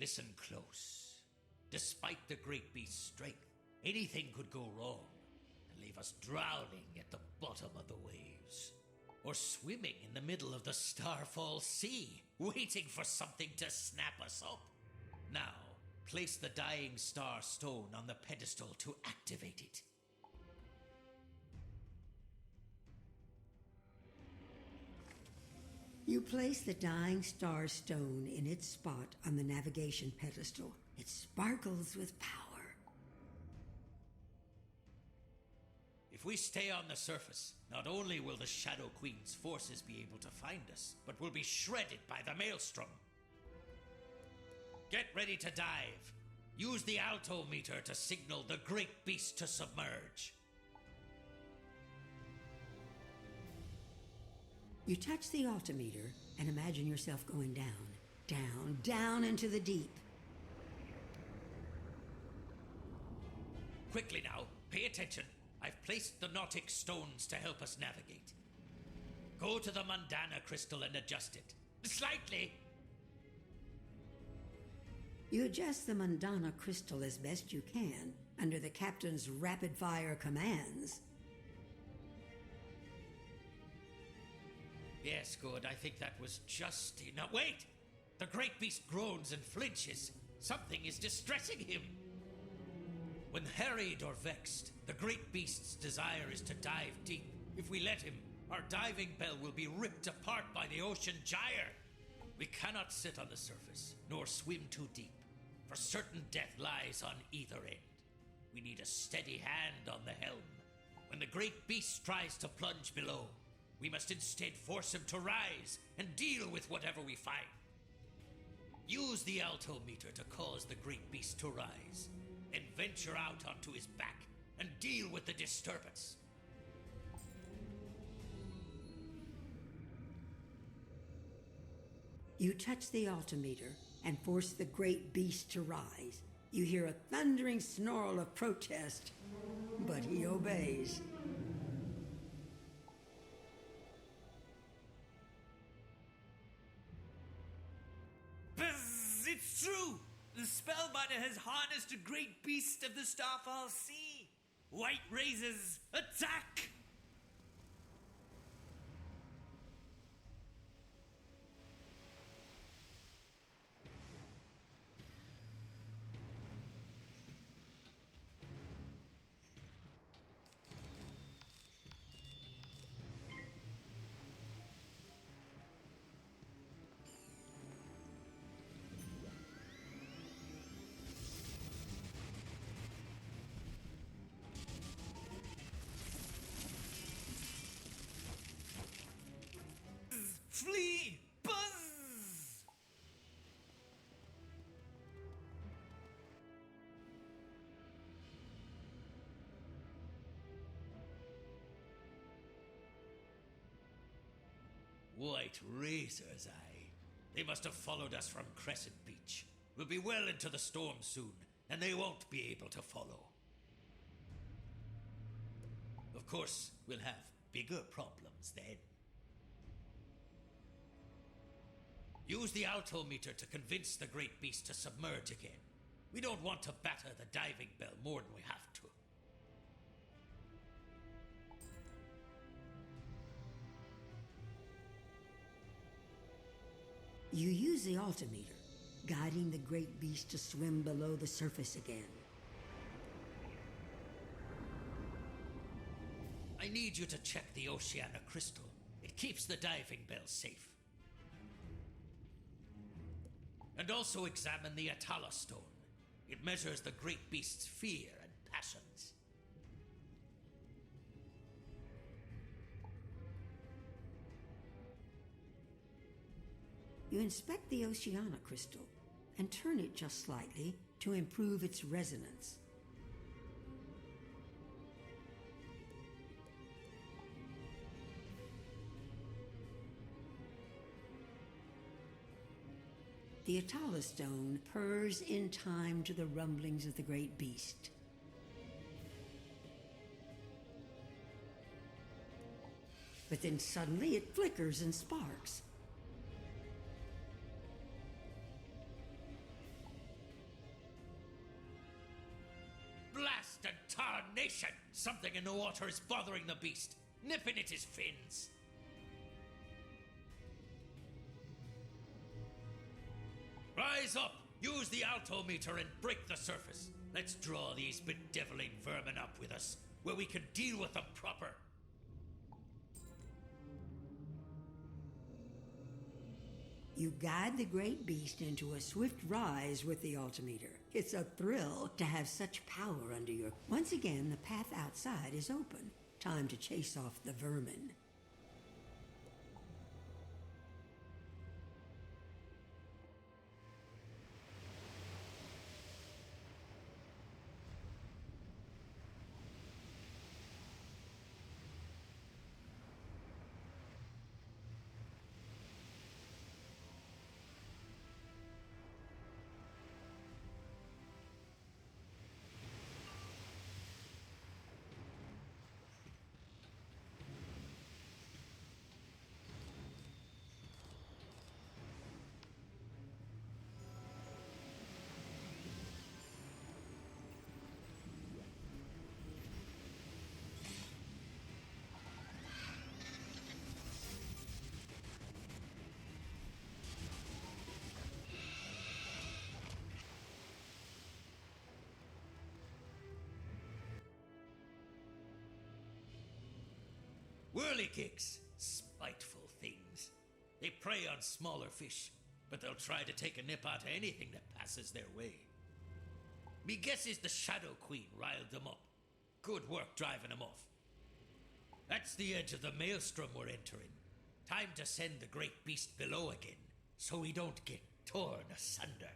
Listen close. Despite the great beast's strength, anything could go wrong and leave us drowning at the bottom of the waves. Or swimming in the middle of the Starfall Sea, waiting for something to snap us up. Now, place the Dying Star Stone on the pedestal to activate it. You place the Dying Star Stone in its spot on the navigation pedestal. It sparkles with power. If we stay on the surface, not only will the Shadow Queen's forces be able to find us, but we'll be shredded by the Maelstrom. Get ready to dive. Use the altimeter to signal the great beast to submerge. You touch the altimeter and imagine yourself going down, down, down into the deep. Quickly now, pay attention. I've placed the Nautic stones to help us navigate. Go to the Mundana crystal and adjust it. Slightly! You adjust the Mundana crystal as best you can, under the captain's rapid-fire commands. Yes, good. I think that was just enough. Wait! The great beast groans and flinches. Something is distressing him. When harried or vexed, the great beast's desire is to dive deep. If we let him, our diving bell will be ripped apart by the ocean gyre. We cannot sit on the surface, nor swim too deep, for certain death lies on either end. We need a steady hand on the helm. When the great beast tries to plunge below, we must instead force him to rise and deal with whatever we find. Use the altimeter to cause the great beast to rise, then venture out onto his back and deal with the disturbance. You touch the altimeter and force the great beast to rise. You hear a thundering snarl of protest, but he obeys. Buzz! It's true! The Spellbinder has harnessed a great beast of the Starfall Sea! White Razors, attack! Flee! Buzz! White Razors, aye. They must have followed us from Crescent Beach. We'll be well into the storm soon, and they won't be able to follow. Of course, we'll have bigger problems then. Use the altimeter to convince the great beast to submerge again. We don't want to batter the diving bell more than we have to. You use the altimeter, guiding the great beast to swim below the surface again. I need you to check the Oceana crystal. It keeps the diving bell safe. And also examine the Atala stone. It measures the great beast's fear and passions. You inspect the Oceana crystal and turn it just slightly to improve its resonance. The Atala stone purrs in time to the rumblings of the great beast. But then suddenly it flickers and sparks. Darnation! Something in the water is bothering the beast, nipping at his fins. Rise up! Use the altimeter and break the surface. Let's draw these bedeviling vermin up with us, where we can deal with them proper. You guide the great beast into a swift rise with the altimeter. It's a thrill to have such power under your... Once again, the path outside is open. Time to chase off the vermin. Whirligigs, spiteful things. They prey on smaller fish, but they'll try to take a nip out of anything that passes their way. Me guess is the Shadow Queen riled them up. Good work driving them off. That's the edge of the maelstrom we're entering. Time to send the great beast below again, so we don't get torn asunder.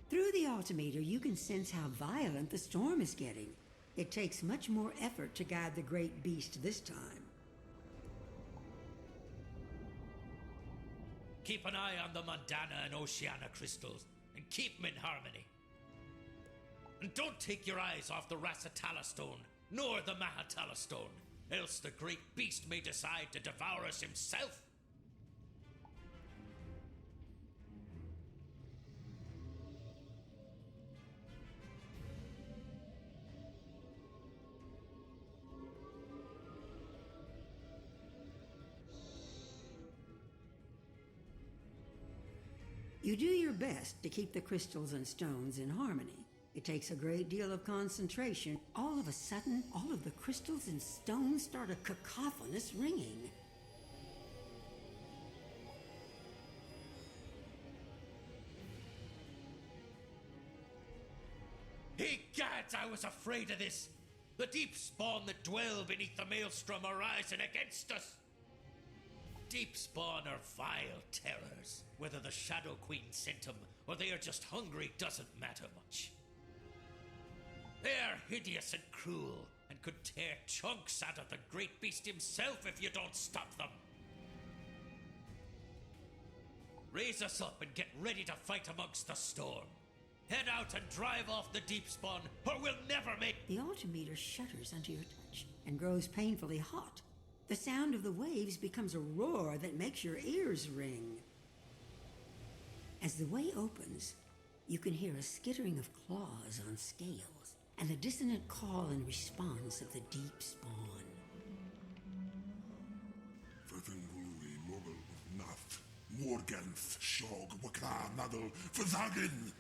Through the altimeter, you can sense how violent the storm is getting. It takes much more effort to guide the great beast this time. Keep an eye on the Mandana and Oceana crystals, and keep them in harmony. And don't take your eyes off the Rasatala stone, nor the Mahatala stone, else the great beast may decide to devour us himself. You do your best to keep the crystals and stones in harmony. It takes a great deal of concentration. All of a sudden, all of the crystals and stones start a cacophonous ringing. Egads, I was afraid of this. The deep spawn that dwell beneath the maelstrom are rising against us. Deep spawn are vile terrors. Whether the Shadow Queen sent them or they are just hungry doesn't matter much. They are hideous and cruel and could tear chunks out of the great beast himself if you don't stop them. Raise us up and get ready to fight amongst the storm. Head out and drive off the deep spawn, or we'll never make... The altimeter shudders under your touch and grows painfully hot. The sound of the waves becomes a roar that makes your ears ring. As the way opens, you can hear a skittering of claws on scales and the dissonant call and response of the deep spawn. Vertengului mogul nath, morgenth shog wakla nadel verzagen.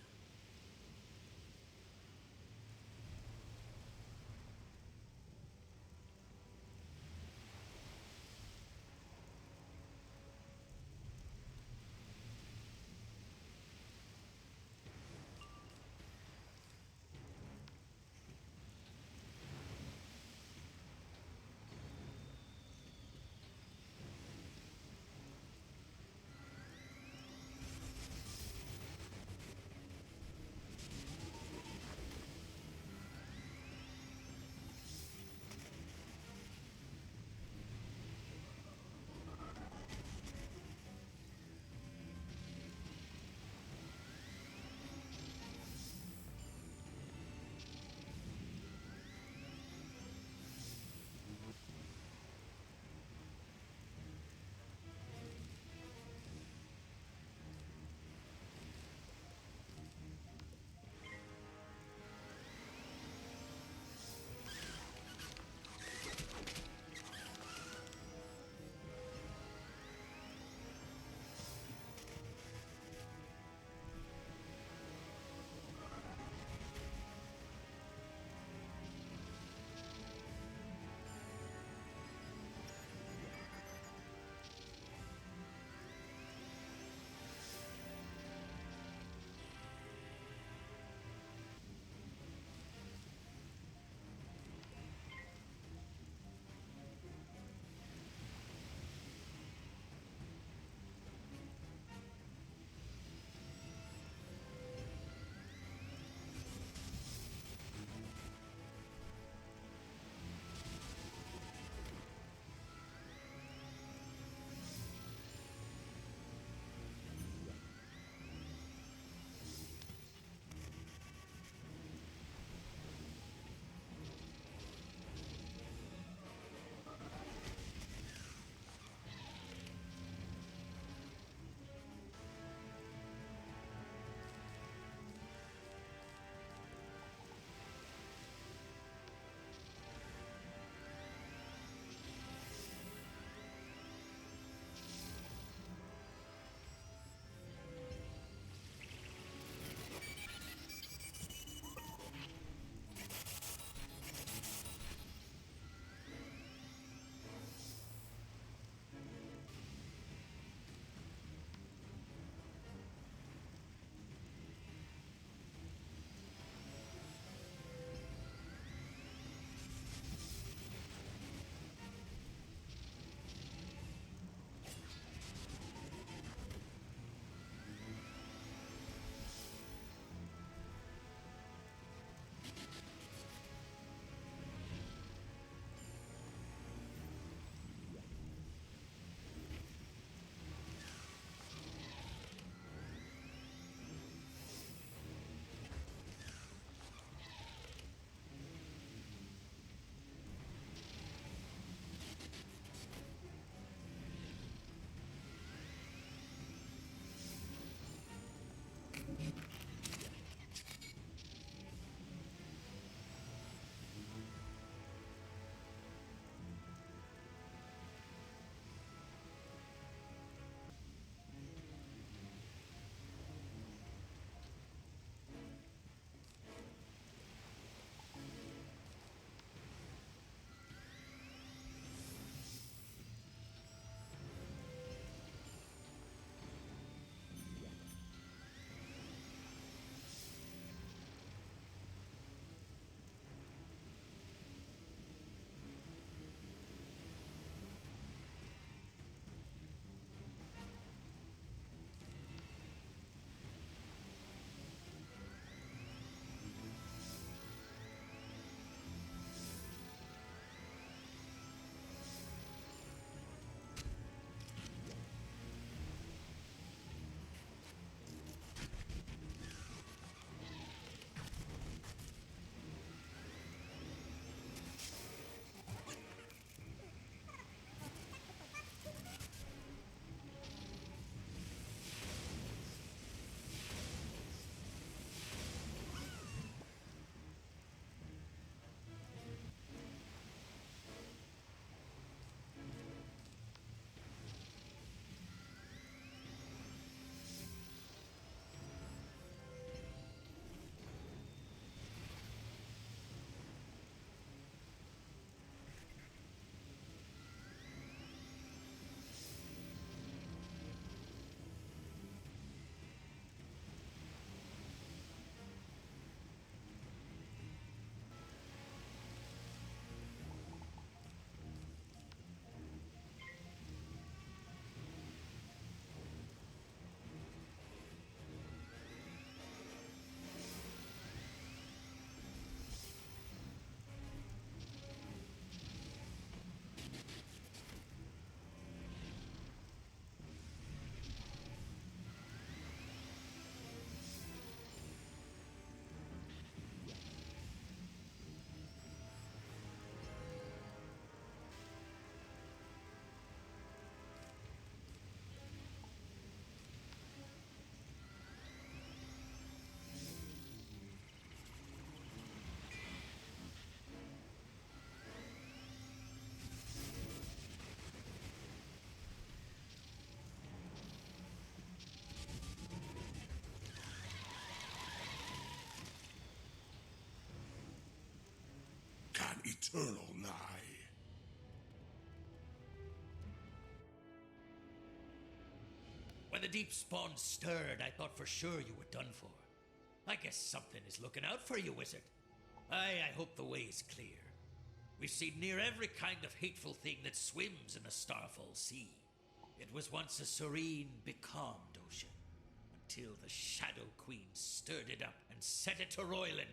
eternal lie. When the deep spawn stirred, I thought for sure you were done for. I guess something is looking out for you, wizard. I hope the way is clear. We've seen near every kind of hateful thing that swims in the Starfall Sea. It was once a serene, becalmed ocean, until the Shadow Queen stirred it up and set it to roiling.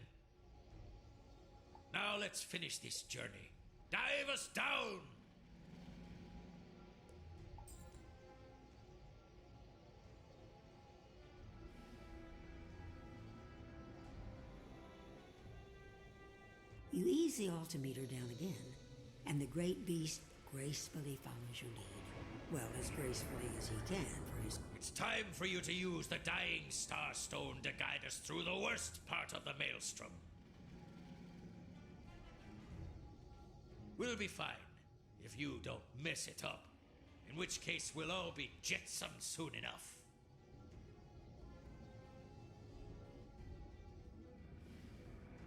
Now let's finish this journey. Dive us down! You ease the altimeter down again, and the great beast gracefully follows your lead. Well, as gracefully as he can for his... It's time for you to use the Dying Star Stone to guide us through the worst part of the Maelstrom. We'll be fine if you don't mess it up, in which case we'll all be jettisoned soon enough.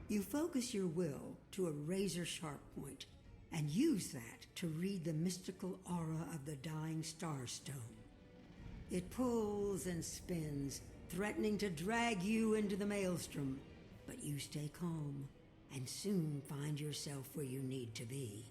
You focus your will to a razor-sharp point and use that to read the mystical aura of the Dying Star Stone. It pulls and spins, threatening to drag you into the maelstrom, but you stay calm and soon find yourself where you need to be.